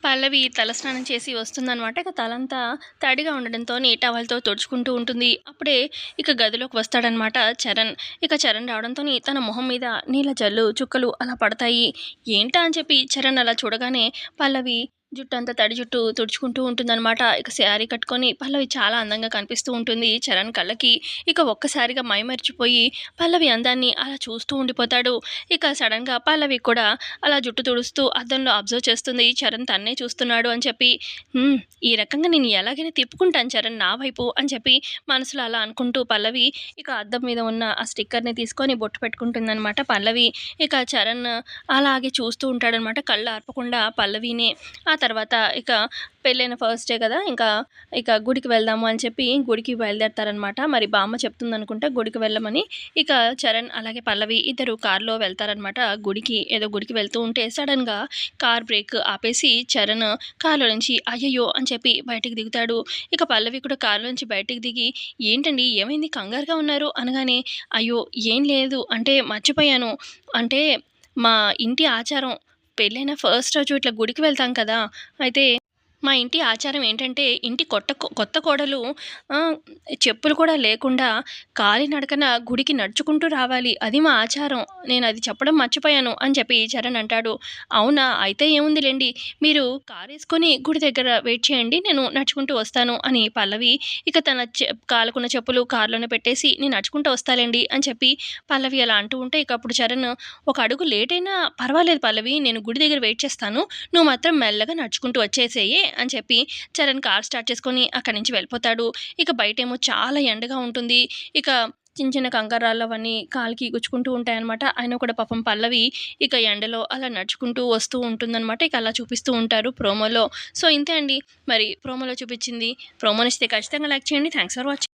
పల్లవి తలస్నానం చేసి వస్తుందనమాట. ఇక తలంతా తడిగా ఉండడంతోని టవల్‌తో తుడుచుకుంటూ ఉంటుంది. అప్పుడే ఇక గదిలోకి వస్తాడనమాట చరణ్. ఇక చరణ్ రావడంతోని తన మొహం మీద నీళ్ళ జల్లు, చుక్కలు అలా పడతాయి. ఏంటా అని చెప్పి చరణ్ అలా చూడగానే పల్లవి జుట్టంతా తడి జుట్టు తుడుచుకుంటూ ఉంటుందనమాట. ఇక శారీ కట్టుకొని పల్లవి చాలా అందంగా కనిపిస్తూ ఉంటుంది చరణ్ కళ్ళకి. ఇక ఒక్కసారిగా మైమరిచిపోయి పల్లవి అందాన్ని అలా చూస్తూ ఉండిపోతాడు. ఇక సడెన్‌గా పల్లవి కూడా అలా జుట్టు తుడుస్తూ అద్దంలో అబ్జర్వ్ చేస్తుంది. చరణ్ తన్నే చూస్తున్నాడు అని చెప్పి, హ్మ్. ఈ రకంగా నేను ఎలాగైనా తిప్పుకుంటాను చరణ్ నా వైపు అని చెప్పి మనసులో అలా అనుకుంటూ పల్లవి ఇక అద్దం మీద ఉన్న ఆ స్టిక్కర్‌ని తీసుకొని బొట్టు పెట్టుకుంటుందనమాట పల్లవి. ఇక చరణ్ అలాగే చూస్తూ ఉంటాడనమాట కళ్ళు ఆర్పకుండా పల్లవినే. ఆ తర్వాత ఇక పెళ్ళైన ఫస్ట్ డే కదా! ఇక గుడికి వెళ్దాము అని చెప్పి గుడికి బయలుదేరతారనమాట. మరి బామ్మ చెప్తుందనుకుంటా గుడికి వెళ్ళమని. ఇక చరణ్ అలాగే పల్లవి ఇద్దరు కార్‌లో వెళ్తారనమాట గుడికి. ఏదో గుడికి వెళ్తూ ఉంటే సడెన్‌గా కార్ బ్రేక్ ఆపేసి చరణ్ కార్‌లో నుంచి అయ్యయ్యో! అని చెప్పి బయటికి దిగుతాడు. ఇక పల్లవి కూడా కార్‌లో నుంచి బయటికి దిగి ఏంటండి ఏమైంది కంగారుగా ఉన్నారు అనగానే, అయ్యో! ఏం లేదు అంటే మర్చిపోయాను. అంటే మా ఇంటి ఆచారం పెళ్ళైన ఫస్ట్ రోజు ఇట్లా గుడికి వెళ్తాం కదా! అయితే మా ఇంటి ఆచారం ఏంటంటే, ఇంటి కొత్త కోడలు ఆహ్, చెప్పులు కూడా లేకుండా కాలినడకన గుడికి నడుచుకుంటూ రావాలి. అది మా ఆచారం. నేనది చెప్పడం మర్చిపోయాను అని చెప్పి చరణ్ అంటాడు. అవునా! అయితే ఏముందిలెండి. మీరు కారేసుకొని గుడి దగ్గర వెయిట్ చేయండి. నేను నడుచుకుంటూ వస్తాను అని పల్లవి ఇక తన కాలుకున్న చెప్పులు కార్‌లోనే పెట్టేసి నేను నడుచుకుంటూ వస్తాలెండి అని చెప్పి పల్లవి అలా అంటూ ఉంటే ఇక అప్పుడు చరణ్ ఒక అడుగు లేట్ అయినా పర్వాలేదు పల్లవి నేను గుడి దగ్గర వెయిట్ చేస్తాను. నువ్వు మాత్రం మెల్లగా నడుచుకుంటూ వచ్చేసేయి అని చెప్పి చరణ్ కార్ స్టార్ట్ చేసుకొని అక్కడి నుంచి వెళ్ళిపోతాడు. ఇక బయటేమో చాలా ఎండగా ఉంటుంది. ఇక చిన్న చిన్న కంకర్రాళ్ళు అవన్నీ కాలికి గుచ్చుకుంటూ ఉంటాయనమాట. అయినా కూడా పాపం పల్లవి ఇక ఎండలో అలా నడుచుకుంటూ వస్తూ ఉంటుందనమాట. ఇక అలా చూపిస్తూ ఉంటారు ప్రోమోలో. సో ఇంతే అండి. మరి ప్రోమోలో చూపించింది. ప్రోమో నచ్చితే ఖచ్చితంగా లైక్ చేయండి. Thanks for watching.